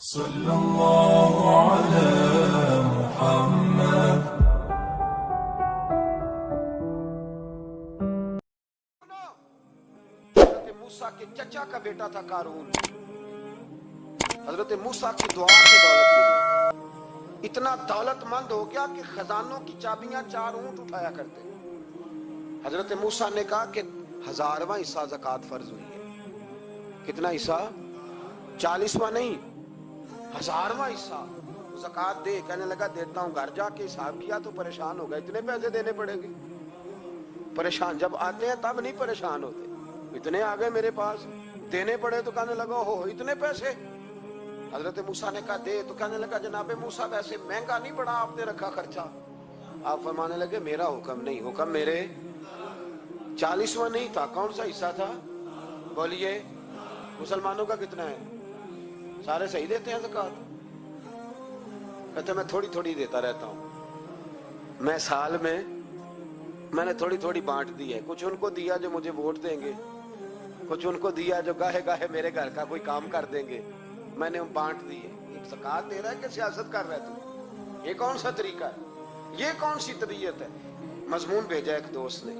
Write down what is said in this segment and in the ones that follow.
صلى الله على محمد. حضرت موسیٰ کے چچا کا بیٹا تھا قارون. حضرت موسیٰ کی دعا سے دولت ملی. اتنا دولت مند ہو گیا کہ خزانوں کی چابیاں 4 اونٹ اٹھایا کرتے. حضرت موسیٰ نے کہا کہ 1000واں حصہ زکوٰۃ فرض ہوئی ہے. کتنا حصہ؟ 40واں نہیں، 1000واں حصہ زکوٰۃ دے. کہنے لگا دیتا ہوں. گھر جا کے حساب کیا تو پریشان ہو گئے. اتنے پیسے دینے پڑیں گے. پریشان جب آتے ہیں تب نہیں پریشان ہوتے. اتنے آگے میرے پاس دینے پڑے تو کہنے لگا ہو اتنے پیسے. حضرت موسیٰ نے کہا دے. تو کہنے لگا جناب موسیٰ ویسے مہنگا نہیں پڑا آپ نے رکھا خرچہ. آپ فرمانے لگے میرا حکم نہیں، حکم میرے 40واں نہیں تھا. کون سا حصہ تھا بولیے؟ مسلمانوں کا کتنا ہے؟ سارے صحیح دیتے ہیں زکوٰۃ؟ کہتے میں تھوڑی تھوڑی دیتا رہتا ہوں. میں سال میں نے تھوڑی تھوڑی بانٹ دی ہے. کچھ ان کو دیا جو مجھے ووٹ دیں گے، کچھ ان کو دیا جو گاہے گاہے میرے گھر کا کوئی کام کر دیں گے. میں نے بانٹ دی ہے. ایک زکوٰۃ دے رہا ہے کہ سیاست کر رہا ہے تو؟ یہ کون سا طریقہ ہے؟ یہ کون سی طبیعت ہے؟ مضمون بھیجا ایک دوست نے.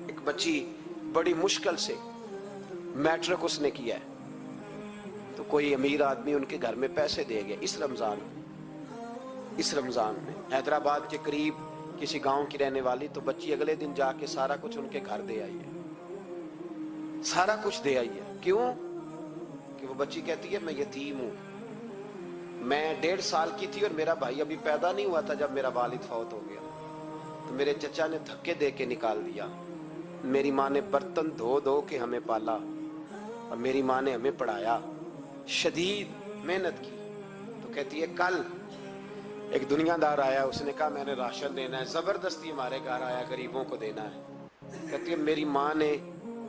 ایک بچی بڑی مشکل سے میٹرک اس نے کیا ہے تو کوئی امیر آدمی ان کے گھر میں پیسے دے گیا اس رمضان میں. حیدرآباد کے قریب کسی گاؤں کی رہنے والی. تو بچی اگلے دن جا کے سارا کچھ ان کے گھر دے آئی ہے. سارا کچھ دے آئی ہے. کیوں؟ کہ وہ بچی کہتی ہے میں یتیم ہوں. میں 1.5 سال کی تھی اور میرا بھائی ابھی پیدا نہیں ہوا تھا جب میرا والد فوت ہو گیا. تو میرے چچا نے دھکے دے کے نکال دیا. میری ماں نے برتن دھو دھو کے ہمیں پالا اور میری ماں نے ہمیں پڑھایا. شدید محنت کی. تو کہتی ہے کل ایک دنیا دار آیا. اس نے کہا میں نے راشن دینا ہے. زبردستی ہمارے گھر آیا، غریبوں کو دینا ہے. کہتی ہے میری ماں نے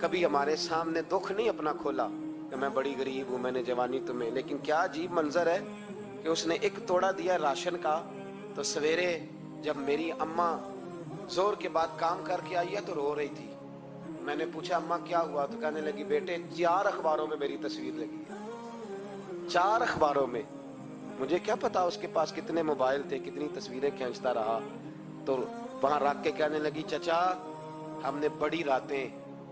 کبھی ہمارے سامنے دکھ نہیں اپنا کھولا کہ میں بڑی غریب ہوں، میں نے جوانی تمہیں. لیکن کیا عجیب منظر ہے کہ اس نے ایک توڑا دیا راشن کا. تو سویرے جب میری اماں زور کے بعد کام کر کے آئی ہے تو رو رہی تھی. میں نے پوچھا اماں کیا ہوا؟ تو کہنے لگی بیٹے 4 اخباروں میں میری تصویر لگی ہے. 4 اخباروں میں. مجھے کیا پتا اس کے پاس کتنے موبائل تھے، کتنی تصویریں کھینچتا رہا. تو وہاں رکھ کے کہنے لگی چچا ہم نے بڑی راتیں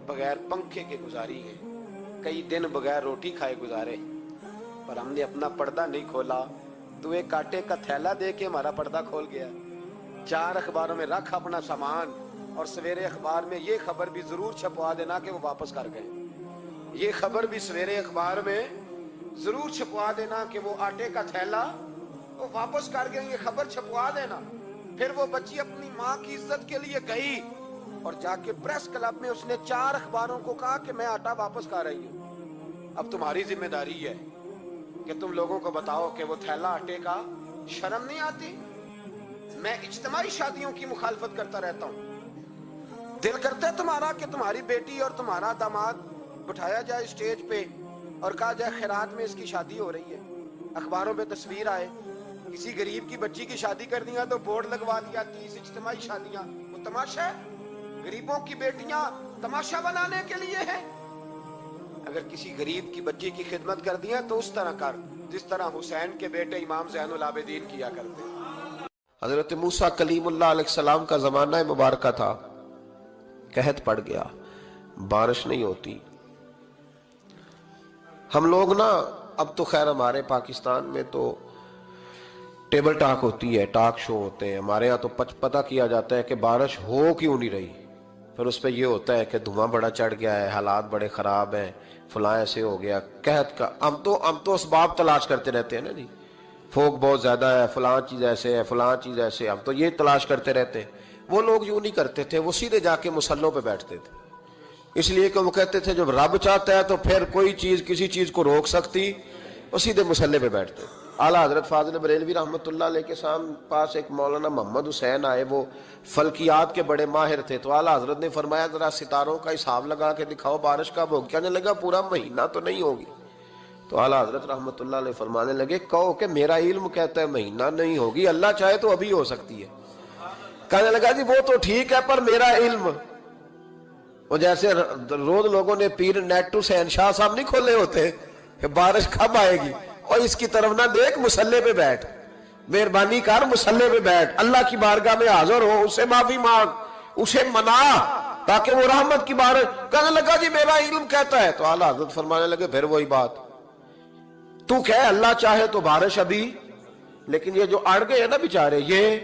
بغیر پنکھے کے گزاری ہیں، کئی دن بغیر روٹی کھائے گزارے، پر ہم نے اپنا پردہ نہیں کھولا. تو ایک آٹے کا تھیلا دے کے ہمارا پردہ کھول گیا. 4 اخباروں میں رکھ اپنا سامان اور سویرے اخبار میں یہ خبر بھی ضرور چھپوا دینا کہ وہ واپس کر گئے. یہ خبر بھی سویرے اخبار میں ضرور چھپوا دینا کہ وہ آٹے کا تھیلا وہ واپس کر گئے. یہ خبر چھپوا دینا. پھر وہ بچی اپنی ماں کی عزت کے لیے گئی اور جا کے پریس کلب میں اس نے 4 اخباروں کو کہا کہ میں آٹا واپس کر رہی ہوں. اب تمہاری ذمہ داری ہے کہ تم لوگوں کو بتاؤ کہ وہ تھیلا آٹے کا. شرم نہیں آتی؟ میں اجتماعی شادیوں کی مخالفت کرتا رہتا ہوں. دل کرتا ہے تمہارا کہ تمہاری بیٹی اور تمہارا داماد بٹھایا جائے اسٹیج پہ اور کہا جائے خیرات میں اس کی شادی ہو رہی ہے، اخباروں پہ تصویر آئے. کسی غریب کی بچی کی شادی کر دیا تو بورڈ لگوا دیا 30 اجتماعی شادیاں. وہ تماشا ہے؟ غریبوں کی بیٹیاں تماشا بنانے کے لیے ہیں. اگر کسی غریب کی بچی کی خدمت کر دیا تو اس طرح کر جس طرح حسین کے بیٹے امام زین العابدین کیا کرتے. حضرت موسیٰ کلیم اللہ علیہ السلام کا زمانہ مبارکہ تھا. قحط پڑ گیا، بارش نہیں ہوتی. ہم لوگ نا اب تو خیر ہمارے پاکستان میں تو ٹیبل ٹاک ہوتی ہے، ٹاک شو ہوتے ہیں. ہمارے ہاں تو پتہ کیا جاتا ہے کہ بارش ہو کیوں نہیں رہی. پھر اس پہ یہ ہوتا ہے کہ دھواں بڑا چڑھ گیا ہے، حالات بڑے خراب ہیں، فلاں ایسے ہو گیا قحط کا. ہم تو اسباب تلاش کرتے رہتے ہیں نا جی. فوگ بہت زیادہ ہے، فلاں چیز ایسے ہے، فلاں چیز ایسے. ہم تو یہ تلاش کرتے رہتے ہیں. وہ لوگ یوں نہیں کرتے تھے. وہ سیدھے جا کے مسلوں پہ بیٹھتے تھے. اس لیے کہ وہ کہتے تھے جب رب چاہتا ہے تو پھر کوئی چیز کسی چیز کو روک سکتی. وہ سیدھے مسلے پہ بیٹھتے. اعلیٰ حضرت فاضل بریلوی رحمۃ اللہ علیہ کے پاس ایک مولانا محمد حسین آئے. وہ فلکیات کے بڑے ماہر تھے. تو اعلیٰ حضرت نے فرمایا ذرا ستاروں کا حساب لگا کے دکھاؤ بارش کب ہوگی. کہنے لگا پورا مہینہ تو نہیں ہوگی. تو اعلیٰ حضرت رحمۃ اللہ علیہ فرمانے لگے کہو کہ میرا علم کہتا ہے مہینہ نہیں ہوگی، اللہ چاہے تو ابھی ہو سکتی ہے. کہنے لگا جی وہ تو ٹھیک ہے پر میرا علم. وہ جیسے روز لوگوں نے پیر نیٹ ٹو سین شاہ صاحب نہیں کھولے ہوتے کہ بارش کب آئے گی. اور اس کی طرف نہ دیکھ, مصلے پہ بیٹھ, مہربانی کر مصلے پہ بیٹھ, اللہ کی بارگاہ میں حاضر ہو, اسے معافی مانگ, اسے منا تاکہ وہ رحمت کی بارش. کہنے لگا جی میرا علم کہتا ہے. تو اعلیٰ حضرت فرمانے لگے پھر وہی بات, تو کہے اللہ چاہے تو بارش ابھی, لیکن یہ جو اڑ گئے ہیں نا بیچارے, یہ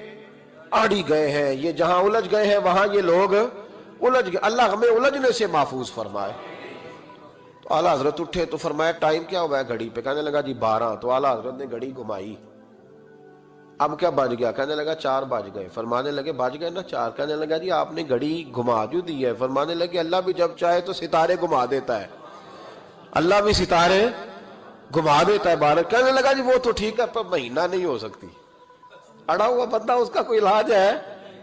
اڑ ہی گئے ہیں, یہ جہاں الجھ گئے ہیں وہاں یہ لوگ الجھ گئے. اللہ ہمیں الجھنے سے محفوظ فرمائے. تو اعلیٰ حضرت اٹھے تو فرمایا ٹائم کیا ہوا ہے گھڑی پہ؟ کہنے لگا جی 12. تو اعلیٰ حضرت نے گھڑی گھمائی, اب کیا بج گیا؟ کہنے لگا 4 بج گئے. فرمانے لگے بج گئے نا 4. کہنے لگا جی آپ نے گھڑی گھما جو دی ہے. فرمانے لگے اللہ بھی جب چاہے تو ستارے گھما دیتا ہے, اللہ بھی ستارے گھما دیتا ہے بارش. کہنے لگا جی وہ تو ٹھیک ہے پر مہینہ نہیں ہو سکتی. اڑا ہوا بندہ, اس کا کوئی علاج ہے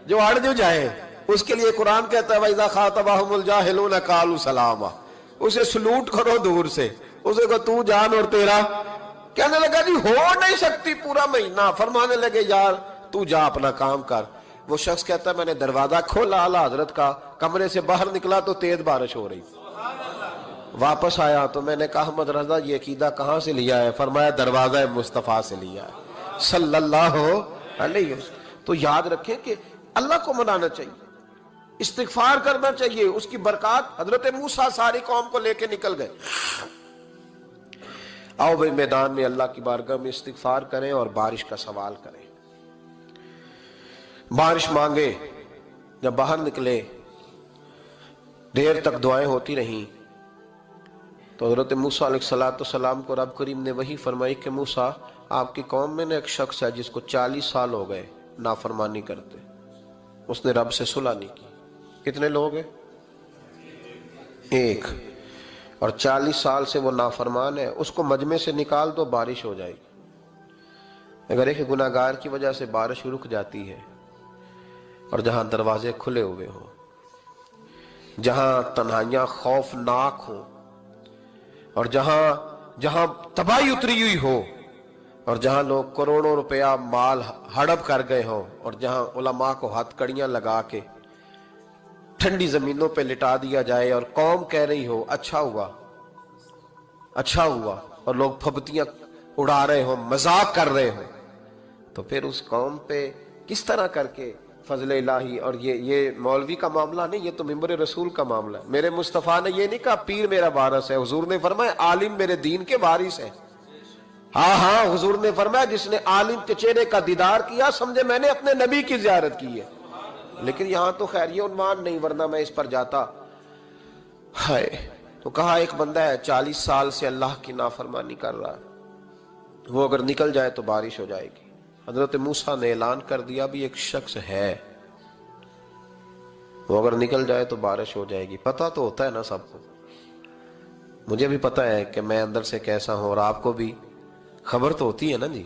جو اڑ جو جائے, اس کے لیے قرآن کہتا ہے وَإِذَا خَاطَبَهُمُ الْجَاهِلُونَ قَالُوا سَلَامًا. اسے سلوٹ کرو دور سے, اسے کو تو جان اور تیرا. کہنے لگا جی ہو نہیں سکتی پورا مہینہ. فرمانے لگے یار تو جا اپنا کام کر. وہ شخص کہتا ہے میں نے دروازہ کھولا اعلیٰ حضرت کا, کمرے سے باہر نکلا تو تیز بارش ہو رہی. واپس آیا تو میں نے کہا احمد رضا یہ عقیدہ کہاں سے لیا ہے؟ فرمایا دروازہ مصطفیٰ سے لیا ہے صلی اللہ علیہ وسلم. تو یاد رکھیں کہ اللہ کو منانا چاہیے, استغفار کرنا چاہیے, اس کی برکات. حضرت موسیٰ ساری قوم کو لے کے نکل گئے. آؤ بھائی میدان میں اللہ کی بارگاہ میں استغفار کریں اور بارش کا سوال کریں, بارش مانگے. جب باہر نکلے دیر تک دعائیں ہوتی رہیں تو حضرت موسیٰ علیہ السلام کو رب کریم نے وحی فرمائی کہ موسیٰ آپ کی قوم میں نے ایک شخص ہے جس کو 40 سال ہو گئے نافرمانی کرتے, اس نے رب سے صلح نہیں کی. کتنے لوگ ہیں؟ ایک. اور 40 سال سے وہ نافرمان ہے, اس کو مجمع سے نکال دو بارش ہو جائے گی. اگر ایک گناہگار کی وجہ سے بارش رک جاتی ہے, اور جہاں دروازے کھلے ہوئے ہوں, جہاں تنہائیاں خوفناک ہوں, اور جہاں تباہی اتری ہوئی ہو, اور جہاں لوگ کروڑوں روپیہ مال ہڑپ کر گئے ہوں, اور جہاں علماء کو ہتھ کڑیاں لگا کے ٹھنڈی زمینوں پہ لٹا دیا جائے اور قوم کہہ رہی ہو اچھا ہوا اچھا ہوا, اور لوگ پھبتیاں اڑا رہے ہوں, مذاق کر رہے ہوں, تو پھر اس قوم پہ کس طرح کر کے فضل الہی. اور یہ مولوی کا معاملہ نہیں, یہ تو ممبر رسول کا معاملہ ہے. میرے مصطفیٰ نے یہ نہیں کہا پیر میرا وارث ہے, حضور نے فرمایا عالم میرے دین کے وارث ہے. ہاں حضور نے فرمایا جس نے عالم کے چہرے کا دیدار کیا سمجھے میں نے اپنے نبی کی زیارت کی ہے. لیکن یہاں تو خیر یہ عنوان نہیں, ورنہ میں اس پر جاتا. ہائے, تو کہا ایک بندہ ہے 40 سال سے اللہ کی نافرمانی کر رہا ہے, وہ اگر نکل جائے تو بارش ہو جائے گی. حضرت موسیٰ نے اعلان کر دیا بھی ایک شخص ہے, وہ اگر نکل جائے تو بارش ہو جائے گی. پتہ تو ہوتا ہے نا سب کو, مجھے بھی پتہ ہے کہ میں اندر سے کیسا ہوں, اور آپ کو بھی خبر تو ہوتی ہے نا جی.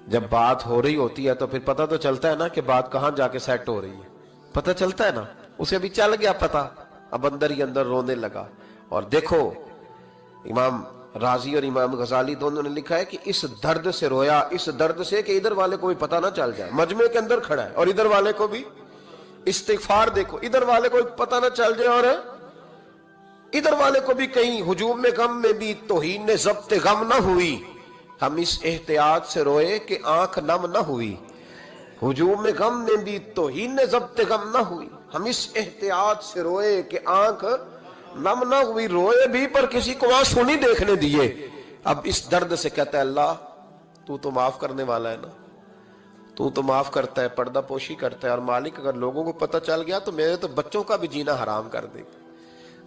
جب بات ہو رہی ہوتی ہے تو پھر پتہ تو چلتا ہے نا کہ بات کہاں جا کے سیٹ ہو رہی ہے, پتہ چلتا ہے نا. اسے بھی چل گیا پتہ, اب اندر ہی اندر رونے لگا. اور دیکھو امام رازی اور امام غزالی دونوں نے لکھا ہے کہ اس درد سے رویا, اس درد سے کہ ادھر والے کو بھی پتہ نہ چل جائے, مجمع کے اندر کھڑا ہے اور ادھر والے کو بھی استغفار. دیکھو ادھر والے کو پتہ نہ چل جائے اور ادھر والے کو بھی کہیں ہجوم میں غم میں بھی توہین نے ضبط غم نہ ہوئی. ہم اس احتیاط سے روئے کہ آنکھ نم نہ ہوئی, ہجوم میں غم میں بھی توہین نے ضبط غم نہ ہوئی. ہم اس احتیاط سے روئے کہ آنکھ نم نہ ہوئی, روئے بھی پر کسی کو آنسو نہیں دیکھنے دیے. اب اس درد سے کہتا ہے اللہ تو تو معاف کرنے والا ہے نا, تو تو معاف کرتا ہے, پردہ پوشی کرتا ہے, اور مالک اگر لوگوں کو پتہ چل گیا تو میرے تو بچوں کا بھی جینا حرام کر دے گا.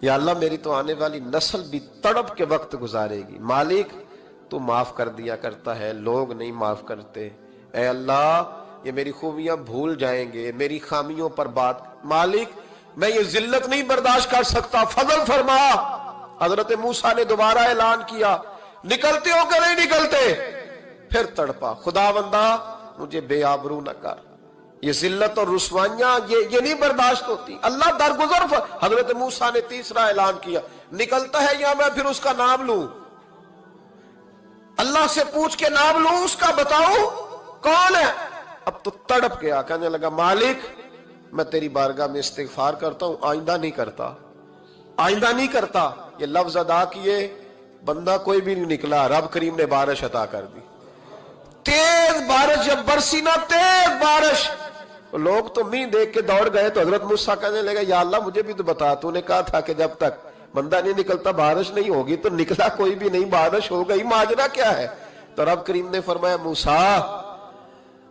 یا اللہ میری تو آنے والی نسل بھی تڑپ کے وقت گزارے گی. مالک تو معاف کر دیا کرتا ہے, لوگ نہیں معاف کرتے. اے اللہ یہ میری خوبیاں بھول جائیں گے, میری خامیوں پر بات. مالک میں یہ ذلت نہیں برداشت کر سکتا, فضل فرما. حضرت موسیٰ نے دوبارہ اعلان کیا, نکلتے ہو کہ نہیں نکلتے؟ پھر تڑپا, خداوندا مجھے بے آبرو نہ کر, یہ ذلت اور رسوائیاں یہ نہیں برداشت ہوتی. اللہ درگزر. حضرت موسیٰ نے تیسرا اعلان کیا, نکلتا ہے یا میں پھر اس کا نام لوں؟ اللہ سے پوچھ کے نام لوں اس کا, بتاؤ کون ہے؟ اب تو تڑپ گیا, کہنے لگا مالک میں تیری بارگاہ میں استغفار کرتا ہوں, آئندہ نہیں کرتا, آئندہ نہیں کرتا. یہ لفظ ادا کیے بندہ کوئی بھی نہیں نکلا، رب کریم نے بارش عطا کر دی، تیز بارش جب برسی نا، تیز بارش، لوگ تو مین دیکھ کے دوڑ گئے، تو حضرت موسیٰ کہنے لگا یا اللہ مجھے بھی تو بتا، تو نے کہا تھا کہ جب تک بندہ نہیں نکلتا بارش نہیں ہوگی، تو نکلا کوئی بھی نہیں، بارش ہو گئی، ماجرا کیا ہے؟ تو رب کریم نے فرمایا موسیٰ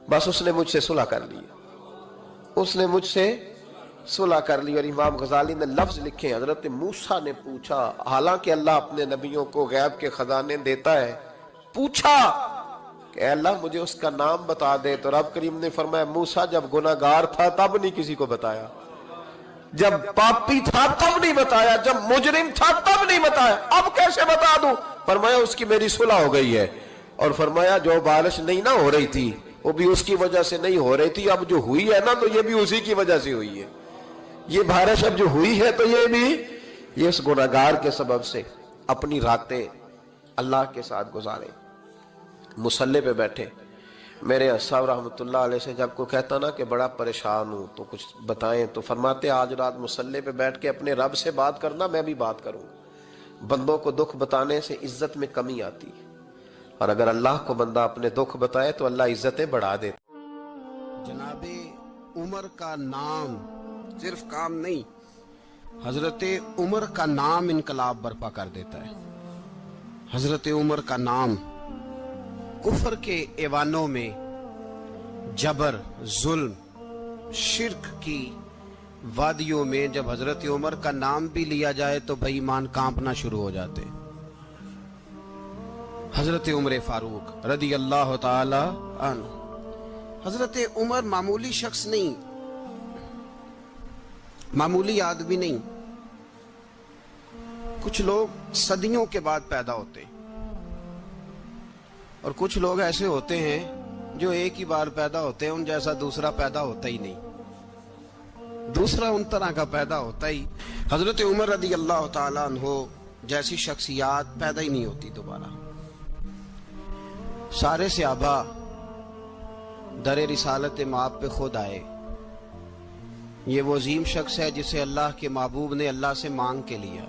بس اس نے مجھ سے صلح کر لی، اس نے مجھ سے صلح کر لی۔ اور امام غزالی نے لفظ لکھے، حضرت موسیٰ نے پوچھا، حالانکہ اللہ اپنے نبیوں کو غیب کے خزانے دیتا ہے، پوچھا کہ اے اللہ مجھے اس کا نام بتا دے، تو رب کریم نے فرمایا موسیٰ جب گناہگار تھا تب نہیں کسی کو بتایا، جب پاپی تھا تب نہیں بتایا، جب مجرم تھا تب نہیں بتایا، اب کیسے بتا دوں؟ فرمایا اس کی میری صلح ہو گئی ہے، اور فرمایا جو بارش نہیں نہ ہو رہی تھی وہ بھی اس کی وجہ سے نہیں ہو رہی تھی، اب جو ہوئی ہے نا تو یہ بھی اسی کی وجہ سے ہوئی ہے، یہ بارش اب جو ہوئی ہے تو یہ بھی یہ اس گناہگار کے سبب سے۔ اپنی راتیں اللہ کے ساتھ گزارے، مصلی پہ بیٹھے۔ میرے صاحب رحمۃ اللہ علیہ سے جب کوئی کہتا نا کہ بڑا پریشان ہوں تو کچھ بتائیں، تو فرماتے آج رات مصلی پہ بیٹھ کے اپنے رب سے بات کرنا، میں بھی بات کروں۔ بندوں کو دکھ بتانے سے عزت میں کمی آتی، اور اگر اللہ کو بندہ اپنے دکھ بتائے تو اللہ عزتیں بڑھا دیتا۔ جناب عمر کا نام صرف کام نہیں، حضرت عمر کا نام انقلاب برپا کر دیتا ہے۔ حضرت عمر کا نام کفر کے ایوانوں میں جبر، ظلم، شرک کی وادیوں میں جب حضرت عمر کا نام بھی لیا جائے تو بے ایمان کانپنا شروع ہو جاتے۔ حضرت عمر فاروق رضی اللہ تعالی عنہ، حضرت عمر معمولی شخص نہیں، معمولی آدمی نہیں۔ کچھ لوگ صدیوں کے بعد پیدا ہوتے ہیں، اور کچھ لوگ ایسے ہوتے ہیں جو ایک ہی بار پیدا ہوتے ہیں، ان جیسا دوسرا پیدا ہوتا ہی نہیں، دوسرا ان طرح کا پیدا ہوتا ہی۔ حضرت عمر رضی اللہ تعالیٰ عنہ جیسی شخصیات پیدا ہی نہیں ہوتی دوبارہ۔ سارے صحابہ در رسالت مآب پہ خود آئے۔ یہ وہ عظیم شخص ہے جسے اللہ کے محبوب نے اللہ سے مانگ کے لیا،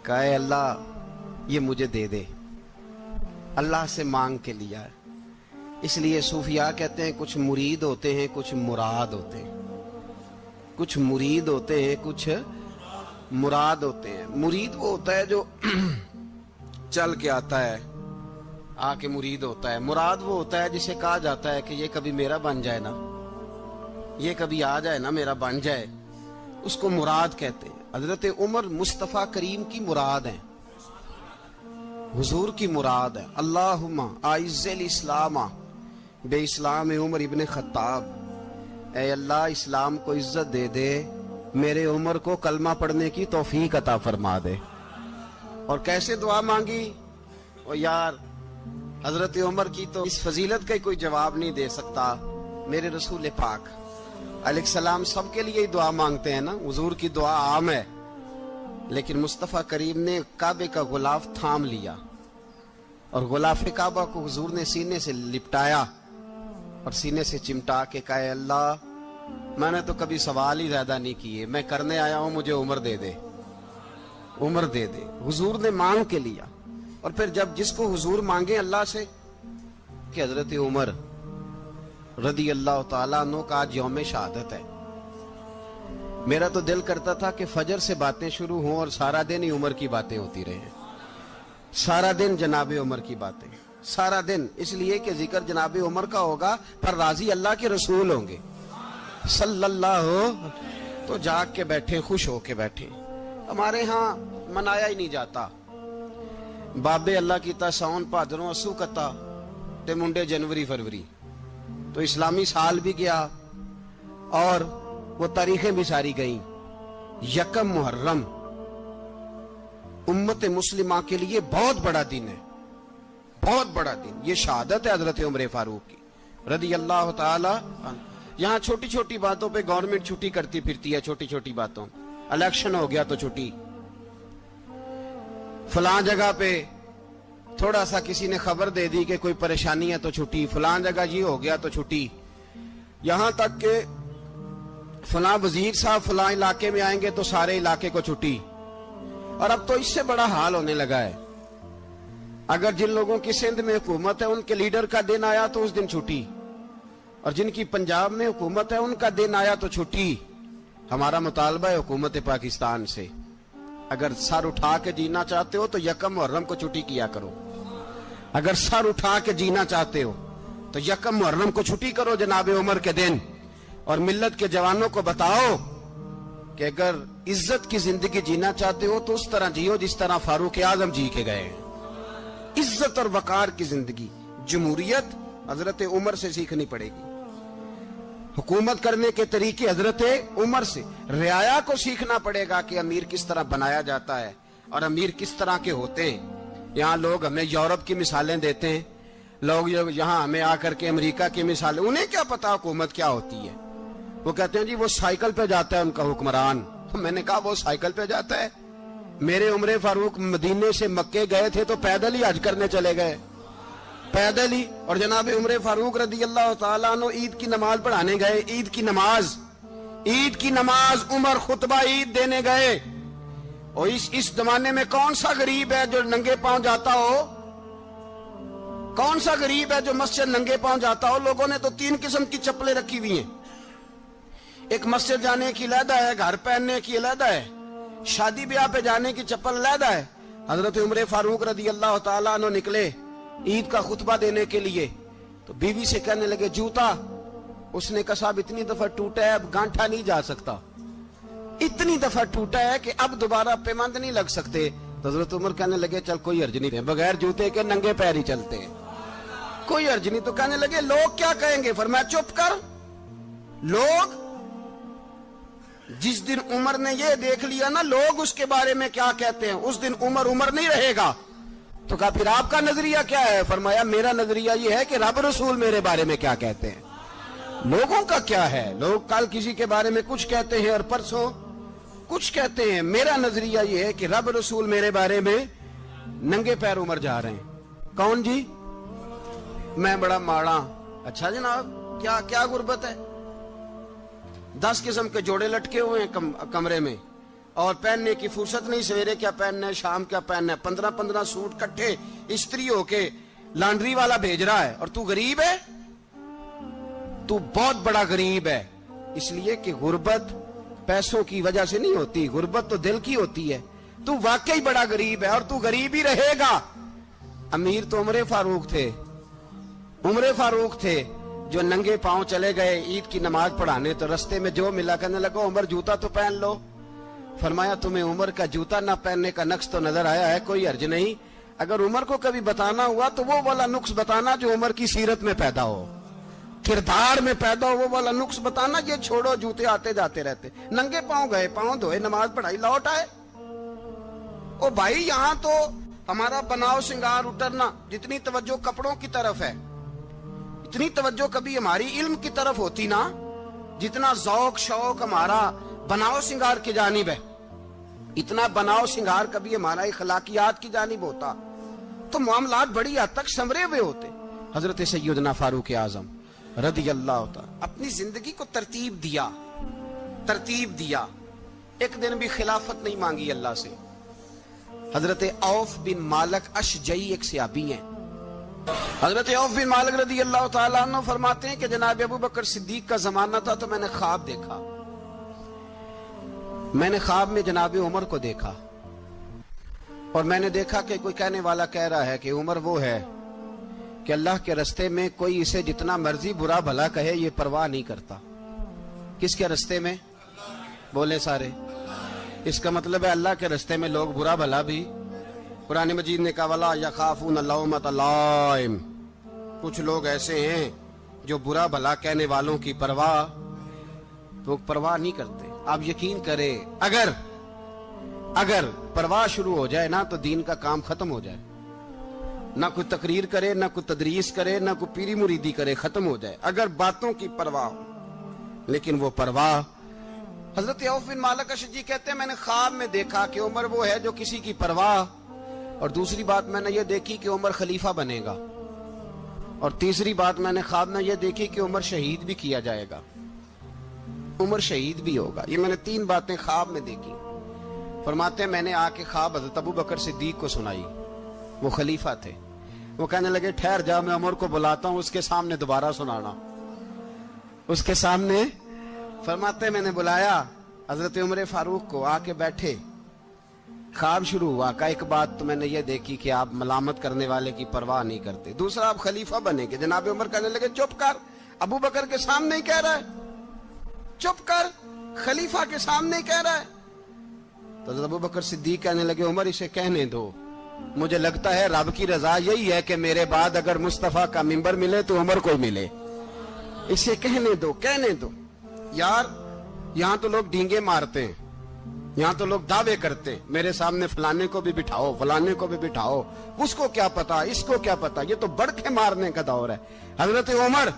کہا اے اللہ یہ مجھے دے دے، اللہ سے مانگ کے لیا ہے۔ اس لیے صوفیاء کہتے ہیں کچھ مرید ہوتے ہیں کچھ مراد ہوتے ہیں، کچھ مرید ہوتے ہیں کچھ مراد ہوتے ہیں۔ مرید وہ ہوتا ہے جو چل کے آتا ہے، آ کے مرید ہوتا ہے۔ مراد وہ ہوتا ہے جسے کہا جاتا ہے کہ یہ کبھی میرا بن جائے نا، یہ کبھی آ جائے نا، میرا بن جائے، اس کو مراد کہتے ہیں۔ حضرت عمر مصطفیٰ کریم کی مراد ہیں، حضور کی مراد ہے۔ اللہم اعز الاسلام بے اسلام عمر ابن خطاب، اے اللہ اسلام کو عزت دے دے، میرے عمر کو کلمہ پڑھنے کی توفیق عطا فرما دے۔ اور کیسے دعا مانگی؟ او یار حضرت عمر کی تو اس فضیلت کا کوئی جواب نہیں دے سکتا۔ میرے رسول پاک علیہ السلام سب کے لیے ہی دعا مانگتے ہیں نا، حضور کی دعا عام ہے، لیکن مصطفیٰ کریم نے کعبے کا غلاف تھام لیا، اور غلاف کعبہ کو حضور نے سینے سے لپٹایا اور سینے سے چمٹا کے کہا اے اللہ میں نے تو کبھی سوال ہی زیادہ نہیں کیے، میں کرنے آیا ہوں، مجھے عمر دے دے، عمر دے دے۔ حضور نے مانگ کے لیا۔ اور پھر جب جس کو حضور مانگے اللہ سے کہ حضرت عمر رضی اللہ تعالیٰ عنہ کا آج یوم شہادت ہے، میرا تو دل کرتا تھا کہ فجر سے باتیں شروع ہوں اور سارا دن ہی عمر کی باتیں ہوتی رہیں، سارا دن جناب عمر کی باتیں، سارا دن، اس لیے کہ ذکر جناب عمر کا ہوگا پر راضی اللہ کے رسول ہوں گے صلی اللہ، تو جاگ کے بیٹھے، خوش ہو کے بیٹھے۔ ہمارے ہاں منایا ہی نہیں جاتا، بابے اللہ کیتا ساؤن بھادروں اسو کتا تے منڈے جنوری فروری، تو اسلامی سال بھی گیا اور وہ تاریخیں بھی ساری گئیں۔ یکم محرم امت مسلمہ کے لیے بہت بڑا دن ہے، بہت بڑا دن، یہ شہادت ہے حضرت عمر فاروق کی رضی اللہ تعالی عنہ۔ یہاں چھوٹی چھوٹی باتوں پہ گورنمنٹ چھٹی کرتی پھرتی ہے، چھوٹی چھوٹی باتوں، الیکشن ہو گیا تو چھٹی، فلاں جگہ پہ تھوڑا سا کسی نے خبر دے دی کہ کوئی پریشانی ہے تو چھٹی، فلاں جگہ یہ ہو گیا تو چھٹی، یہاں تک کہ فلاں وزیر صاحب فلاں علاقے میں آئیں گے تو سارے علاقے کو چھٹی، اور اب تو اس سے بڑا حال ہونے لگا ہے. اگر جن لوگوں کی سندھ میں حکومت ہے ان کے لیڈر کا دن آیا تو اس دن چھٹی, اور جن کی پنجاب میں حکومت ہے ان کا دن آیا تو چھٹی. ہمارا مطالبہ ہے حکومت پاکستان سے, اگر سر اٹھا کے جینا چاہتے ہو تو یکم محرم کو چھٹی کیا کرو. اگر سر اٹھا کے جینا چاہتے ہو تو یکم محرم کو چھٹی کرو جناب عمر کے دن, اور ملت کے جوانوں کو بتاؤ کہ اگر عزت کی زندگی جینا چاہتے ہو تو اس طرح جیو جس طرح فاروق اعظم جی کے گئے. عزت اور وقار کی زندگی, جمہوریت حضرت عمر سے سیکھنی پڑے گی. حکومت کرنے کے طریقے حضرت عمر سے. رعایا کو سیکھنا پڑے گا کہ امیر کس طرح بنایا جاتا ہے اور امیر کس طرح کے ہوتے ہیں. یہاں لوگ ہمیں یورپ کی مثالیں دیتے ہیں, لوگ یہاں ہمیں آ کر کے امریکہ کی مثالیں, انہیں کیا پتا حکومت کیا ہوتی ہے. وہ کہتے ہیں جی وہ سائیکل پہ جاتا ہے ان کا حکمران. میں نے کہا وہ سائیکل پہ جاتا ہے؟ میرے عمر فاروق مدینے سے مکے گئے تھے تو پیدل ہی حج کرنے چلے گئے, پیدل ہی. اور جناب عمر فاروق رضی اللہ تعالیٰ عنہ عید کی نماز پڑھانے گئے. عید کی نماز عمر خطبہ عید دینے گئے. اور اس زمانے میں کون سا غریب ہے جو ننگے پاؤں جاتا ہو؟ کون سا غریب ہے جو مسجد ننگے پاؤں جاتا ہو؟ لوگوں نے تو 3 قسم کی چپلیں رکھی ہوئی ہیں. ایک مسجد جانے کی علیحدہ ہے, گھر پہننے کی علیحدہ ہے, شادی بیاہ پہ جانے کی چپل علیحدہ ہے. حضرت عمر فاروق رضی اللہ تعالیٰ عنہ نکلے عید کا خطبہ دینے کے لیے تو بیوی سے کہنے لگے جوتا. اس نے کہا صاحب اتنی دفعہ ٹوٹا ہے اب گانٹھا نہیں جا سکتا, اتنی دفعہ ٹوٹا ہے کہ اب دوبارہ پیمند نہیں لگ سکتے. تو حضرت عمر کہنے لگے چل کوئی حرج نہیں, بغیر جوتے کے ننگے پیر ہی چلتے ہیں, کوئی حرج نہیں. تو کہنے لگے لوگ کیا کہیں گے؟ فرمایا چپ کر. لوگ جس دن عمر نے یہ دیکھ لیا نا لوگ اس کے بارے میں کیا کہتے ہیں, اس دن عمر نہیں رہے گا. تو کہا پھر آپ کا نظریہ کیا ہے؟ فرمایا میرا نظریہ یہ ہے کہ رب رسول میرے بارے میں کیا کہتے ہیں. لوگوں کا کیا ہے؟ لوگ کل کسی کے بارے میں کچھ کہتے ہیں اور پرسوں کچھ کہتے ہیں. میرا نظریہ یہ ہے کہ رب رسول میرے بارے میں ننگے پیر عمر جا رہے ہیں. کون جی؟ میں بڑا ماڑا. اچھا جناب کیا غربت ہے؟ 10 قسم کے جوڑے لٹکے ہوئے ہیں کمرے میں اور پہننے کی فرصت نہیں. سویرے کیا پہننا ہے, شام کیا پہننا ہے, 15 سوٹ کٹھے استری ہو کے لانڈری والا بھیج رہا ہے, اور تو غریب ہے. تو بہت بڑا غریب ہے. اس لیے کہ غربت پیسوں کی وجہ سے نہیں ہوتی, غربت تو دل کی ہوتی ہے. تو واقعی بڑا غریب ہے اور تو غریب ہی رہے گا. امیر تو عمر فاروق تھے جو ننگے پاؤں چلے گئے عید کی نماز پڑھانے. تو رستے میں جو ملا کہنے لگا عمر جوتا تو پہن لو. فرمایا تمہیں عمر کا جوتا نہ پہننے کا نقص تو نظر آیا ہے, کوئی حرج نہیں. اگر عمر کو کبھی بتانا ہوا تو وہ والا نقص بتانا جو عمر کی سیرت میں پیدا ہو, کردار میں پیدا ہو, وہ والا نقص بتانا. یہ چھوڑو جوتے آتے جاتے رہتے, ننگے پاؤں گئے, پاؤں دھوئے, نماز پڑھائی, لوٹ آئے. او بھائی یہاں تو ہمارا بناؤ سنگار اترنا, جتنی توجہ کپڑوں کی طرف ہے اتنی توجہ کبھی ہماری علم کی طرف ہوتی نا, جتنا ذوق شوق ہمارا بناؤ سنگار کی جانب ہے, اتنا بناؤ سنگار کبھی ہمارا اخلاقیات کی جانب ہوتا تو معاملات بڑی حد تک سنورے ہوئے ہوتے. حضرت سیدنا فاروق اعظم رضی اللہ تعالی اپنی زندگی کو ترتیب دیا. ایک دن بھی خلافت نہیں مانگی اللہ سے. حضرت عوف بن مالک اشجعی ایک صحابی ہیں. حضرت عوف بن مالک رضی اللہ تعالیٰ عنہ فرماتے ہیں کہ جناب ابو بکر صدیق کا زمانہ تھا تو میں نے خواب دیکھا. میں نے خواب میں جناب عمر کو دیکھا اور میں نے دیکھا کہ کوئی کہنے والا کہہ رہا ہے کہ عمر وہ ہے کہ اللہ کے رستے میں کوئی اسے جتنا مرضی برا بھلا کہے یہ پرواہ نہیں کرتا. کس کے رستے میں؟ بولے سارے. اس کا مطلب ہے اللہ کے رستے میں لوگ برا بھلا بھی. قرآن مجید نے کہا وَلَا يَخَافُونَ لَوْمَةَ لَائِمٍ. کچھ لوگ ایسے ہیں جو برا بھلا کہنے والوں کی پرواہ نہیں کرتے. آپ یقین کریں اگر پرواہ شروع ہو جائے نا تو دین کا کام ختم ہو جائے. نہ کوئی تقریر کرے, نہ کوئی تدریس کرے, نہ کوئی پیری مریدی کرے, ختم ہو جائے اگر باتوں کی پرواہ ہو. لیکن وہ پرواہ. حضرت عوف بن مالک اشجعی کہتے ہیں میں نے خواب میں دیکھا کہ عمر وہ ہے جو کسی کی پرواہ, اور دوسری بات میں نے یہ دیکھی کہ عمر خلیفہ بنے گا, اور تیسری بات میں نے خواب میں یہ دیکھی کہ عمر شہید بھی کیا جائے گا, عمر شہید بھی ہوگا. یہ میں نے 3 باتیں خواب میں دیکھی. فرماتے ہیں میں نے آ کے خواب حضرت ابو بکر صدیق کو سنائی، وہ خلیفہ تھے. وہ کہنے لگے ٹھہر جا، میں عمر کو بلاتا ہوں، اس کے سامنے دوبارہ سنانا. اس کے سامنے فرماتے ہیں میں نے بلایا حضرت عمر فاروق کو، آ کے بیٹھے. خواب شروع ہوا. کہ ایک بات تو میں نے یہ دیکھی کہ آپ ملامت کرنے والے کی پرواہ نہیں کرتے. دوسرا آپ خلیفہ بنے گے. جناب عمر کہنے لگے چپ کر، ابو بکر کے سامنے ہی کہہ رہا ہے، چپ کر، خلیفہ کے سامنے ہی کہہ رہا ہے. تو حضرت ابو بکر صدیق کہنے لگے عمر اسے کہنے دو، مجھے لگتا ہے رب کی رضا یہی ہے کہ میرے بعد اگر مصطفیٰ کا منبر ملے تو عمر کو ملے، اسے کہنے دو، کہنے دو. یار یہاں تو لوگ ڈینگے مارتے ہیں، یہاں تو لوگ دعوے کرتے ہیں میرے سامنے فلانے کو بھی بٹھاؤ، فلانے کو بھی بٹھاؤ، اس کو کیا پتا، اس کو کیا پتا. یہ تو بڑکے مارنے کا دور ہے. حضرت عمر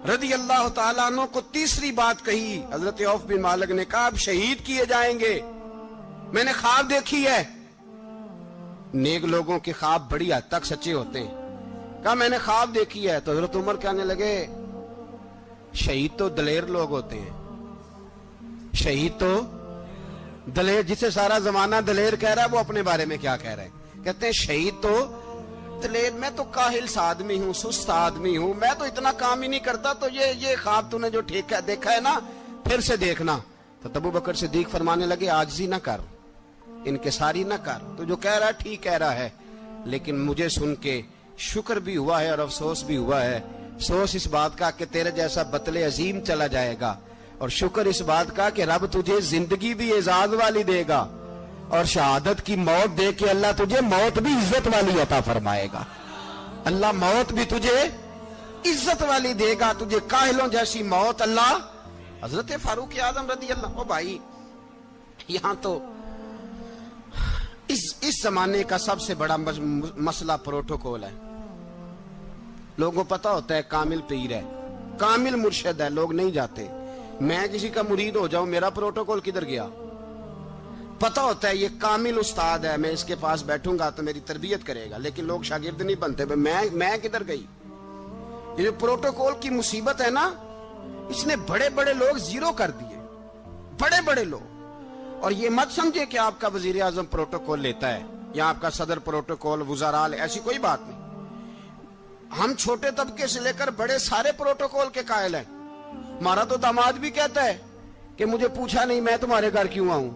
رضی اللہ تعالیٰ عنہ کو تیسری بات کہی. حضرت عوف بن مالک نے کہا آپ شہید کیے جائیں گے، میں نے خواب دیکھی ہے. نیک لوگوں کے خواب بڑی حد تک سچے ہوتے ہیں. کہا میں نے خواب دیکھی ہے. تو حضرت عمر کہنے لگے شہید تو دلیر لوگ ہوتے ہیں، شہید تو دلیر، جسے سارا زمانہ دلیر کہہ رہا ہے وہ اپنے بارے میں کیا کہہ رہے ہیں؟ کہتے ہیں شہید تو دلیر، میں تو کاہل سا آدمی ہوں، سست آدمی ہوں، میں تو اتنا کام ہی نہیں کرتا. تو یہ خواب تو نے جو دیکھا ہے نا پھر سے دیکھنا. تو ابو بکر صدیق فرمانے لگے عاجزی نہ کر، انکساری نہ کر، تو جو کہہ رہا ہے ٹھیک کہہ رہا ہے، لیکن مجھے سن کے شکر بھی ہوا ہے اور افسوس بھی ہوا ہے. افسوس اس بات کا کہ تیرے جیسا بطل عظیم چلا جائے گا، اور شکر اس بات کا کہ رب تجھے زندگی بھی اعزاز والی دے گا، اور شہادت کی موت دے کے اللہ تجھے موت بھی عزت والی عطا فرمائے گا. اللہ موت بھی تجھے عزت والی دے گا، تجھے کاہلوں جیسی موت اللہ. حضرت فاروق اعظم رضی اللہ. او بھائی یہاں تو اس زمانے کا سب سے بڑا مسئلہ پروٹوکول ہے. لوگوں کو پتا ہوتا ہے کامل پیر ہے، کامل مرشد ہے، لوگ نہیں جاتے. میں کسی کا مرید ہو جاؤں، میرا پروٹوکول کدھر گیا؟ پتا ہوتا ہے یہ کامل استاد ہے، میں اس کے پاس بیٹھوں گا تو میری تربیت کرے گا، لیکن لوگ شاگرد نہیں بنتے. میں کدھر گئی؟ یہ جو پروٹوکول کی مصیبت ہے نا، اس نے بڑے بڑے لوگ زیرو کر دیے، بڑے بڑے لوگ. اور یہ مت سمجھے کہ آپ کا وزیر اعظم پروٹوکول لیتا ہے یا آپ کا صدر پروٹوکول، وزراء، ایسی کوئی بات نہیں. ہم چھوٹے طبقے سے لے کر بڑے سارے پروٹوکول کے قائل ہیں. ہمارا تو داماد بھی کہتا ہے کہ مجھے پوچھا نہیں میں تمہارے گھر کیوں آؤں.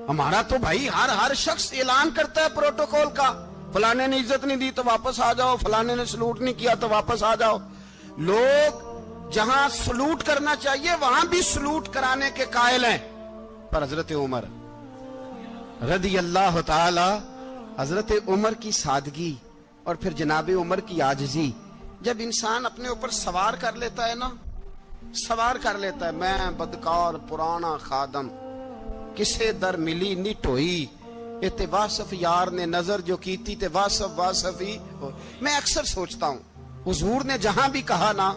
ہمارا تو بھائی ہر شخص اعلان کرتا ہے پروٹوکول کا، فلانے نے عزت نہیں دی تو واپس آ جاؤ، فلانے نے سلوٹ نہیں کیا تو واپس آ جاؤ. لوگ جہاں سلوٹ کرنا چاہیے وہاں بھی سلوٹ کرانے کے قائل ہیں. پر حضرت عمر رضی اللہ تعالی، حضرت عمر کی سادگی اور پھر جناب عمر کی عاجزی، جب انسان اپنے اوپر سوار کر لیتا ہے نا، سوار کر لیتا ہے، میں بدکار پرانا خادم، کسے در ملی نٹ ہوئی، تے واصف یار نے نظر جو کی تھی تے واصف ہی. میں اکثر سوچتا ہوں حضور نے جہاں بھی کہا نا،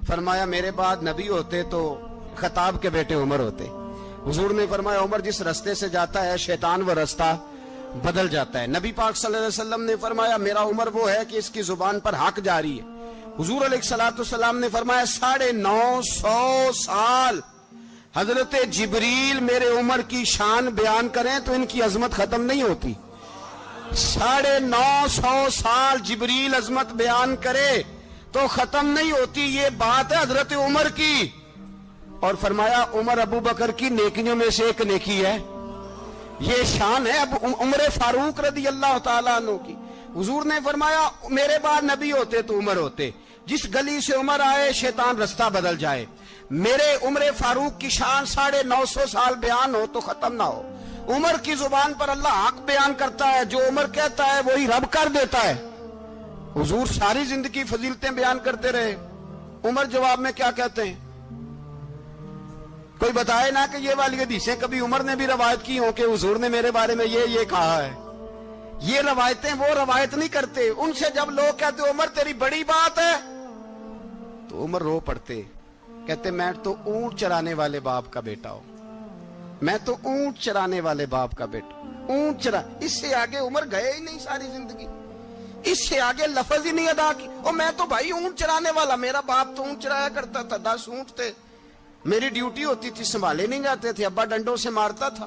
فرمایا میرے بعد نبی ہوتے تو خطاب کے بیٹے عمر ہوتے. حضور نے فرمایا عمر جس رستے سے جاتا ہے شیطان وہ رستہ بدل جاتا ہے. نبی پاک صلی اللہ علیہ وسلم نے فرمایا میرا عمر وہ ہے کہ اس کی زبان پر حق جاری ہے. حضور علیہ الصلوۃ والسلام نے فرمایا 950 سال حضرت جبریل میرے عمر کی شان بیان کریں تو ان کی عظمت ختم نہیں ہوتی. 950 سال جبریل عظمت بیان کرے تو ختم نہیں ہوتی. یہ بات ہے حضرت عمر کی. اور فرمایا عمر ابو بکر کی نیکیوں میں سے ایک نیکی ہے. یہ شان ہے اب عمر فاروق رضی اللہ تعالیٰ عنہ کی. حضور نے فرمایا میرے بعد نبی ہوتے تو عمر ہوتے. جس گلی سے عمر آئے شیطان رستہ بدل جائے. میرے عمر فاروق کی شان 950 سال بیان ہو تو ختم نہ ہو. عمر کی زبان پر اللہ حق بیان کرتا ہے، جو عمر کہتا ہے وہی رب کر دیتا ہے. حضور ساری زندگی فضیلتیں بیان کرتے رہے. عمر جواب میں کیا کہتے ہیں؟ کوئی بتائے نا کہ یہ والی حدیثیں کبھی عمر نے بھی روایت کی ہوں کہ حضور نے میرے بارے میں یہ کہا ہے. یہ روایتیں وہ روایت نہیں کرتے. ان سے جب لوگ کہتے عمر تیری بڑی بات ہے تو عمر رو پڑتے، کہتے میں تو اونٹ چرانے والے باپ کا بیٹا ہوں، میں تو اونٹ چرانے والے باپ کا بیٹا. اونٹ چرا، اس سے آگے عمر گئے ہی نہیں ساری زندگی، اس سے آگے لفظ ہی نہیں ادا کی. اور میں تو بھائی اونٹ چرانے والا، میرا باپ تو اونٹ چرایا کرتا تھا، 10 اونٹ تھے، میری ڈیوٹی ہوتی تھی، سنبھالے نہیں جاتے تھے، ابا ڈنڈوں سے مارتا تھا.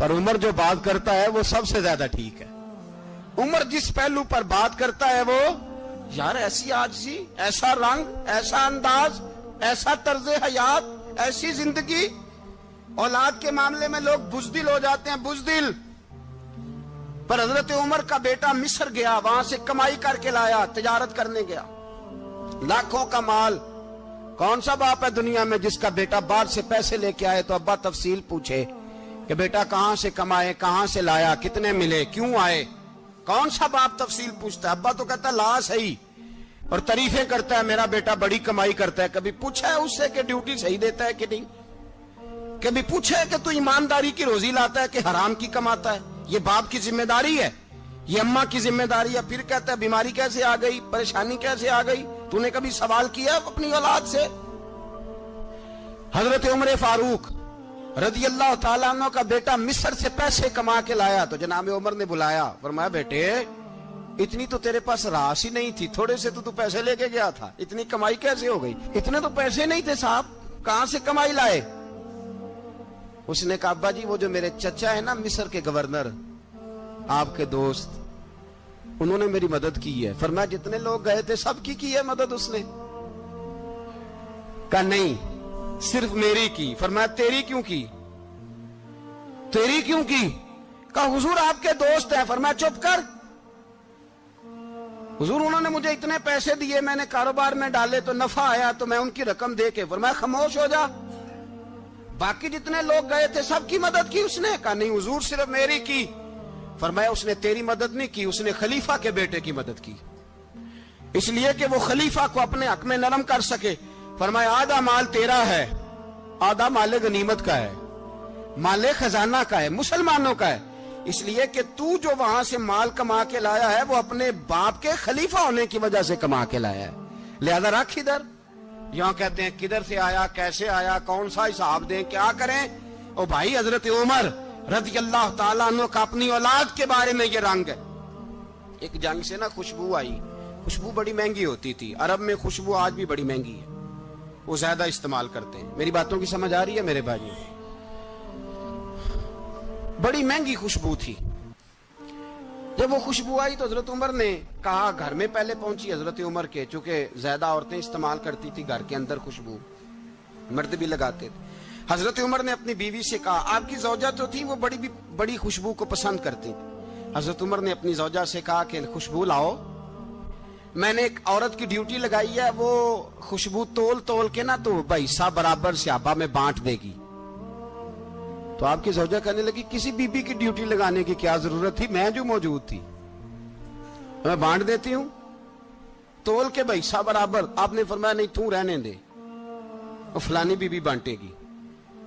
پر عمر جو بات کرتا ہے وہ سب سے زیادہ ٹھیک ہے. عمر جس پہلو پر بات کرتا ہے وہ یار ایسی عاجزی، ایسا رنگ، ایسا انداز، ایسا طرز حیات، ایسی زندگی. اولاد کے معاملے میں لوگ بزدل ہو جاتے ہیں، بزدل. پر حضرت عمر کا بیٹا مصر گیا، وہاں سے کمائی کر کے لایا، تجارت کرنے گیا، لاکھوں کا مال. کون سا باپ ہے دنیا میں جس کا بیٹا باہر سے پیسے لے کے آئے تو ابا تفصیل پوچھے کہ بیٹا کہاں سے کمائے، کہاں سے لایا، کتنے ملے، کیوں آئے؟ کون سا باپ تفصیل پوچھتا ہے؟ ابا تو کہتا ہے لا صحیح، اور تعریفیں کرتا ہے میرا بیٹا بڑی کمائی کرتا ہے. کبھی پوچھا ہے اس سے کہ ڈیوٹی صحیح دیتا ہے کہ نہیں؟ کبھی پوچھا ہے کہ تو ایمانداری کی روزی لاتا ہے کہ حرام کی کماتا ہے؟ یہ باپ کی ذمہ داری ہے، یہ اماں کی ذمہ داری ہے. پھر کہتا ہے بیماری کیسے آ گئی، پریشانی کیسے آ گئی؟ تو نے کبھی سوال کیا اپنی اولاد سے؟ حضرت عمر فاروق رضی اللہ تعالیٰ عنہ کا بیٹا مصر سے پیسے کما کے لایا تو جناب عمر نے بلایا، فرمایا بیٹے اتنی تو تیرے پاس راس ہی نہیں تھی، تھوڑے سے تو پیسے لے کے گیا تھا، اتنی کمائی کیسے ہو گئی؟ اتنے تو پیسے نہیں تھے صاحب، کہاں سے کمائی لائے؟ اس نے کہا ابا جی وہ جو میرے چچا ہے نا مصر کے گورنر، آپ کے دوست، انہوں نے میری مدد کی ہے. فرمایا جتنے لوگ گئے تھے سب کی ہے مدد اس نے؟ کہا نہیں صرف میری کی. فرمایا تیری کیوں کی؟ تیری کیوں کی؟ کہا حضور آپ کے دوست ہیں. فرمایا چپ کر حضور انہوں نے مجھے اتنے پیسے دیے، میں نے کاروبار میں ڈالے تو نفع آیا تو میں ان کی رقم دے کے. فرمایا خاموش ہو جا، باقی جتنے لوگ گئے تھے سب کی مدد کی اس نے؟ کہا نہیں حضور صرف میری کی. فرمایا اس نے تیری مدد نہیں کی، اس نے خلیفہ کے بیٹے کی مدد کی، اس لیے کہ وہ خلیفہ کو اپنے حق میں نرم کر سکے. فرمایا آدھا مال تیرا ہے، آدھا مال غنیمت کا ہے، مال خزانہ کا ہے، مسلمانوں کا ہے، اس لیے کہ تو جو وہاں سے مال کما کے لایا ہے وہ اپنے باپ کے خلیفہ ہونے کی وجہ سے کما کے لایا ہے، لہذا رکھ ادھر. یہاں کہتے ہیں کدھر سے آیا، کیسے آیا، کون سا حساب دیں، کیا کریں؟ او بھائی حضرت عمر رضی اللہ تعالیٰ عنہ کا اپنی اولاد کے بارے میں یہ رنگ ہے. ایک جنگ سے نا خوشبو آئی، خوشبو بڑی مہنگی ہوتی تھی، عرب میں خوشبو آج بھی بڑی مہنگی ہے، وہ زیادہ استعمال کرتے ہیں. میری باتوں کی سمجھ آ رہی ہے میرے بھائیوں؟ بڑی مہنگی خوشبو تھی. جب وہ خوشبو آئی تو حضرت عمر نے کہا، گھر میں پہلے پہنچی حضرت عمر کے، چونکہ زیادہ عورتیں استعمال کرتی تھی گھر کے اندر خوشبو، مرد بھی لگاتے تھے. حضرت عمر نے اپنی بیوی سے کہا، آپ کی زوجہ تو تھی وہ بڑی خوشبو کو پسند کرتی تھی. حضرت عمر نے اپنی زوجہ سے کہا کہ خوشبو لاؤ، میں نے ایک عورت کی ڈیوٹی لگائی ہے، وہ خوشبو تول کے نا تو حصہ برابر صحابہ میں بانٹ دے گی. تو آپ کی زوجہ کہنے لگی کسی بی بی کی ڈیوٹی لگانے کی کیا ضرورت تھی، میں جو موجود تھی میں بانٹ دیتی ہوں تول کے حصہ برابر. آپ نے فرمایا نہیں تو رہنے دے، اور فلانی بی بی بانٹے گی.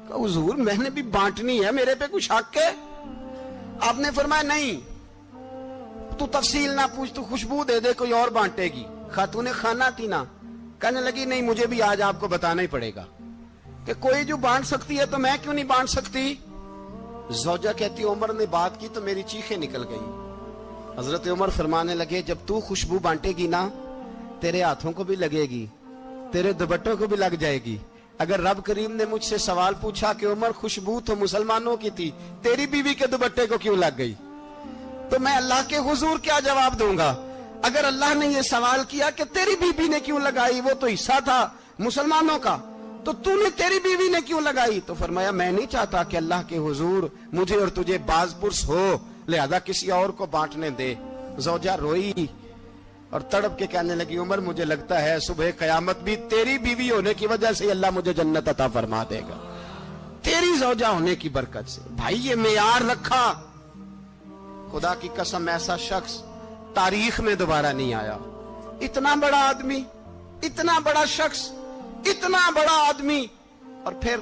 کہا حضور میں نے بھی بانٹنی ہے، میرے پہ کچھ حق ہے؟ آپ نے فرمایا نہیں تو تفصیل نہ پوچھ، تو خوشبو دے دے، کوئی اور بانٹے گی. خاتون خانہ تھی نا، کہنے لگی نہیں مجھے بھی آج آپ کو بتانا ہی پڑے گا کہ کوئی جو بانٹ سکتی ہے تو میں کیوں نہیں بانٹ سکتی؟ زوجہ کہتی عمر نے بات کی تو میری چیخیں نکل گئی. حضرت عمر فرمانے لگے جب تو خوشبو بانٹے گی نا تیرے ہاتھوں کو بھی لگے گی، تیرے دوپٹوں کو بھی لگ جائے گی. اگر رب کریم نے مجھ سے سوال پوچھا کہ عمر خوشبو تو مسلمانوں کی تھی، تیری بیوی کے دوپٹے کو کیوں لگ گئی، تو میں اللہ کے حضور کیا جواب دوں گا؟ اگر اللہ نے یہ سوال کیا کہ تیری بیوی نے کیوں لگائی، وہ تو حصہ تھا مسلمانوں کا، تو نے تیری بیوی نے کیوں لگائی؟ تو فرمایا میں نہیں چاہتا کہ اللہ کے حضور مجھے اور تجھے باز پرس ہو، لہذا کسی اور کو بانٹنے دے. زوجہ روئی اور تڑپ کے کہنے لگی عمر مجھے لگتا ہے صبح قیامت بھی تیری بیوی ہونے کی وجہ سے اللہ مجھے جنت عطا فرما دے گا، تیری زوجہ ہونے کی برکت سے. بھائی یہ معیار رکھا، خدا کی قسم ایسا شخص تاریخ میں دوبارہ نہیں آیا. اتنا بڑا آدمی، اتنا بڑا شخص، اتنا بڑا آدمی، اور پھر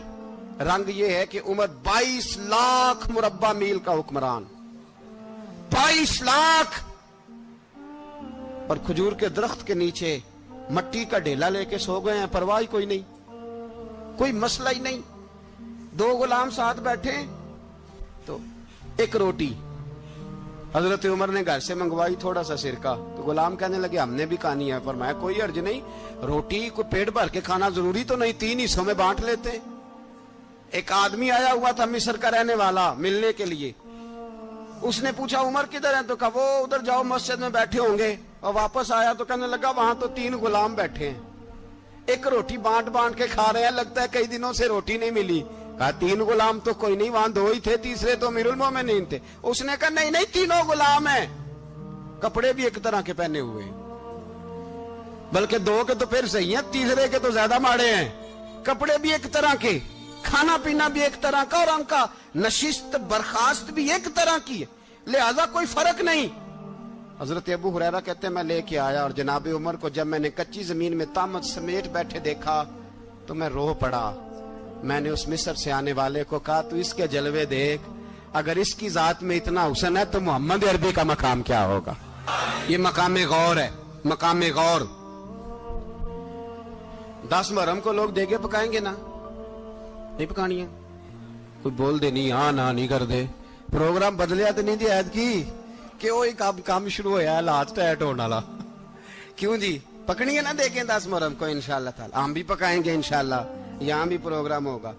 رنگ یہ ہے کہ عمر 22 لاکھ مربع میل کا حکمران، 22 لاکھ، اور کھجور کے درخت کے نیچے مٹی کا ڈھیلا لے کے سو گئے ہیں، پرواہ کوئی نہیں، کوئی مسئلہ ہی نہیں. 2 غلام ساتھ بیٹھے تو ایک روٹی حضرت عمر نے گھر سے منگوائی، تھوڑا سا سرکہ، تو غلام کہنے لگے ہم نے بھی کھانی ہے. فرمایا کوئی حرج نہیں، روٹی کو پیٹ بھر کے کھانا ضروری تو نہیں، 3 حصوں میں بانٹ لیتے. ایک آدمی آیا ہوا تھا مصر کا رہنے والا ملنے کے لیے. اس نے پوچھا عمر کدھر ہے؟ تو کہا وہ ادھر جاؤ مسجد میں بیٹھے ہوں گے. اور واپس آیا تو کہنے لگا وہاں تو 3 غلام بیٹھے ہیں, ایک روٹی بانٹ بانٹ کے کھا رہے ہیں, لگتا ہے کئی دنوں سے روٹی نہیں ملی. کہا 3 غلام تو کوئی نہیں, وہاں 2 ہی تھے, تیسرے تو امیر المومنین تھے. اس نے کہا نہیں نہیں, 3 غلام ہیں, کپڑے بھی ایک طرح کے پہنے ہوئے, بلکہ 2 کے تو پھر صحیح ہیں, تیسرے کے تو زیادہ ماڑے ہیں. کپڑے بھی ایک طرح کے, کھانا پینا بھی ایک طرح کا, اور ان کا نشست برخاست بھی ایک طرح کی ہے, لہذا کوئی فرق نہیں. حضرت ابو ہریرہ کہتے ہیں میں لے کے آیا, اور جناب عمر کو جب میں نے کچی زمین میں تامت سمیٹ بیٹھے دیکھا تو میں رو پڑا. میں نے اس مصر سے آنے والے کو کہا تو اس کے جلوے دیکھ, اگر اس کی ذات میں اتنا حسن ہے تو محمد عربی کا مقام کیا ہوگا. یہ مقام غور ہے, مقام غور. 10 محرم کو لوگ دیگے پکائیں گے نا, نہیں پکانی ہے, کوئی بول دے نہیں, ہاں نہ نہیں کر دے, پروگرام بدلیا تو نہیں دی عید کی کہ وہ کام شروع ہویا ہے لات ٹائٹ ہونے والا. کیوں جی, پکنی ہے نا دیکھیں 10 محرم کو انشاءاللہ تعالی, ہم بھی پکائیں گے انشاءاللہ, یہاں بھی پروگرام ہوگا.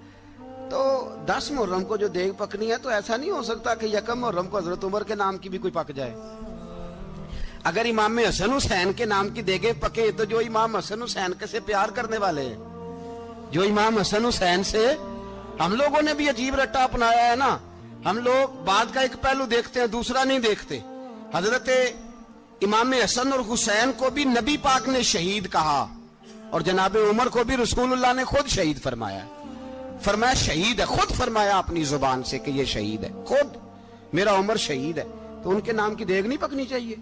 تو 10 محرم کو جو دیگ پکنی ہے تو ایسا نہیں ہو سکتا کہ 1 محرم کو حضرت عمر کے نام کی بھی کوئی پک جائے. اگر امام حسن حسین کے نام کی دیگیں پکے تو جو امام حسن حسین کے سے پیار کرنے والے ہیں, جو امام حسن حسین سے, ہم لوگوں نے بھی عجیب رٹا اپنایا ہے نا. ہم لوگ بات کا ایک پہلو دیکھتے ہیں, دوسرا نہیں دیکھتے. حضرت امام حسن اور حسین کو بھی نبی پاک نے شہید کہا, اور جناب عمر کو بھی رسول اللہ نے خود شہید فرمایا. فرمایا شہید ہے, خود فرمایا اپنی زبان سے کہ یہ شہید ہے, خود میرا عمر شہید ہے. تو ان کے نام کی دیگ نہیں پکنی چاہیے,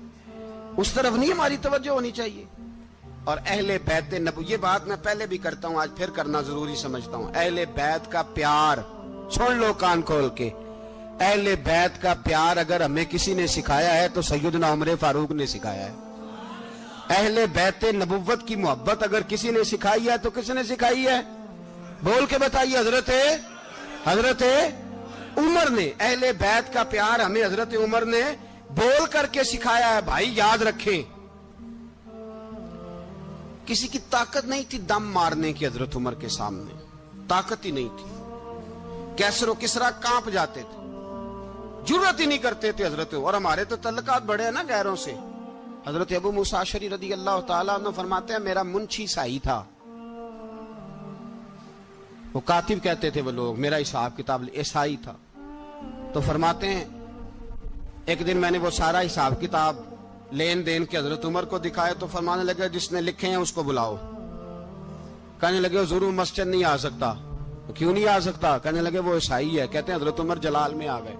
اس طرف نہیں ہماری توجہ ہونی چاہیے. اور اہل بیت نبوی, یہ بات میں پہلے بھی کرتا ہوں, آج پھر کرنا ضروری سمجھتا ہوں. اہل بیت کا پیار سن لو کان کھول کے, اہل بیت کا پیار اگر ہمیں کسی نے سکھایا ہے تو سیدنا عمر فاروق نے سکھایا ہے. اہل بیت نبوت کی محبت اگر کسی نے سکھائی ہے تو کس نے سکھائی ہے؟ بول کے بتائیے. حضرت عمر نے. اہل بیت کا پیار ہمیں حضرت عمر نے بول کر کے سکھایا ہے. بھائی یاد رکھیں, کسی کی طاقت نہیں تھی دم مارنے کی حضرت عمر کے سامنے, طاقت ہی نہیں تھی. کیسر و کسرا کانپ جاتے تھے, جرأت ہی نہیں کرتے تھے حضرت. اور ہمارے تو تعلقات بڑے ہیں نا غیروں سے. حضرت ابو موسیٰ اشعری رضی اللہ تعالیٰ عنہ فرماتے ہیں میرا منشی سائی تھا, وہ کاتب کہتے تھے وہ لوگ, میرا حساب کتاب عیسائی تھا. تو فرماتے ہیں ایک دن میں نے وہ سارا حساب کتاب لین دین کے حضرت عمر کو دکھائے تو فرمانے لگے جس نے لکھے ہیں اس کو بلاؤ. کہنے لگے ضرور مسجد نہیں آ سکتا. کیوں نہیں آ سکتا؟ کہنے لگے وہ عیسائی ہے. کہتے ہیں حضرت عمر جلال میں آ گئے.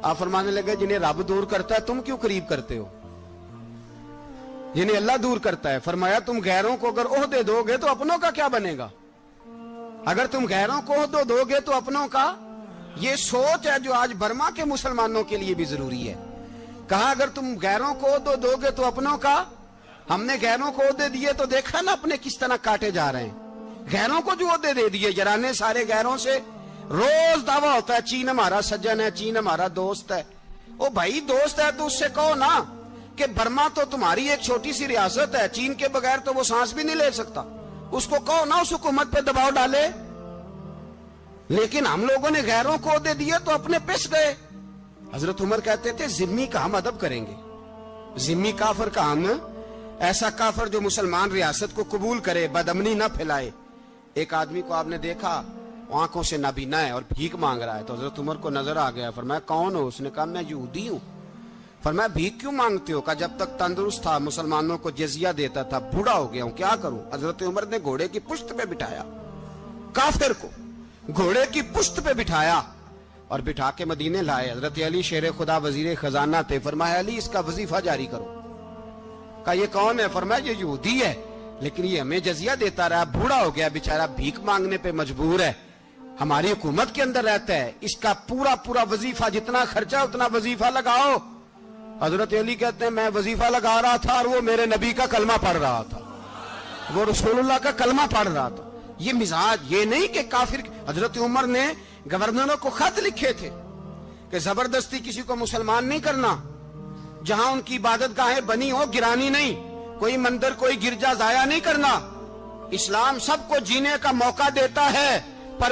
آپ فرمانے لگے جنہیں رب دور کرتا ہے تم کیوں قریب کرتے ہو؟ جنہیں اللہ دور کرتا ہے. فرمایا تم غیروں کو اگر عہدے دو گے تو اپنوں کا کیا بنے گا؟ اگر تم غیروں کو عہدے دو گے تو اپنوں کا. یہ سوچ ہے جو آج برما کے مسلمانوں کے لیے بھی ضروری ہے. کہا اگر تم غیروں کو عہدے دو گے تو اپنوں کا. ہم نے غیروں کو عہدے دیے تو دیکھا نا اپنے کس طرح کاٹے جا رہے ہیں. غیروں کو جو عہدے دے دیے جرانے سارے غیروں سے. روز دعویٰ ہوتا ہے چین ہمارا سجن ہے, چین ہمارا دوست ہے. او بھائی دوست ہے تو اس سے کہو نا کہ برما تو تمہاری ایک چھوٹی سی ریاست ہے, چین کے بغیر تو وہ سانس بھی نہیں لے سکتا. اس کو کہو نا اس حکومت پہ دباؤ ڈالے. لیکن ہم لوگوں نے غیروں کو عہدے دیے تو اپنے پس گئے. حضرت عمر کہتے تھے ذمی کا ہم ادب کریں گے, ذمی کافر کا ہم, ایسا کافر جو مسلمان ریاست کو قبول کرے, بدامنی نہ پھیلائے. ایک آدمی کو آپ نے دیکھا آنکھوں سے نابینا ہے اور بھیک مانگ رہا ہے, تو حضرت عمر کو نظر آ گیا. فرمایا کون ہو؟ اس نے کہا میں یہودی ہوں. فرمایا بھیک کیوں مانگتے ہو؟ کہا جب تک تندرست تھا مسلمانوں کو جزیہ دیتا تھا, بوڑھا ہو گیا ہوں کیا کروں. حضرت عمر نے گھوڑے کی پشت پہ بٹھایا, کافر کو گھوڑے کی پشت پہ بٹھایا اور بٹھا کے مدینے لائے. حضرت علی شیر خدا وزیر خزانہ تھے. فرمایا علی اس کا وظیفہ جاری کرو. کہا یہ کون ہے؟ فرمایا یہ یہودی ہے لیکن یہ ہمیں جزیہ دیتا رہا, بوڑھا ہو گیا بیچارہ, بھیک مانگنے پہ مجبور ہے, ہماری حکومت کے اندر رہتا ہے, اس کا پورا وظیفہ جتنا خرچہ اتنا وظیفہ لگاؤ. حضرت علی کہتے ہیں میں وظیفہ لگا رہا تھا اور وہ میرے نبی کا کلمہ پڑھ رہا تھا, وہ رسول اللہ کا کلمہ پڑھ رہا تھا. یہ مزاج, یہ نہیں کہ کافر. حضرت عمر نے گورنروں کو خط لکھے تھے کہ زبردستی کسی کو مسلمان نہیں کرنا, جہاں ان کی عبادت گاہیں بنی ہو گرانی نہیں, کوئی مندر کوئی گرجا ضائع نہیں کرنا. اسلام سب کو جینے کا موقع دیتا ہے, پر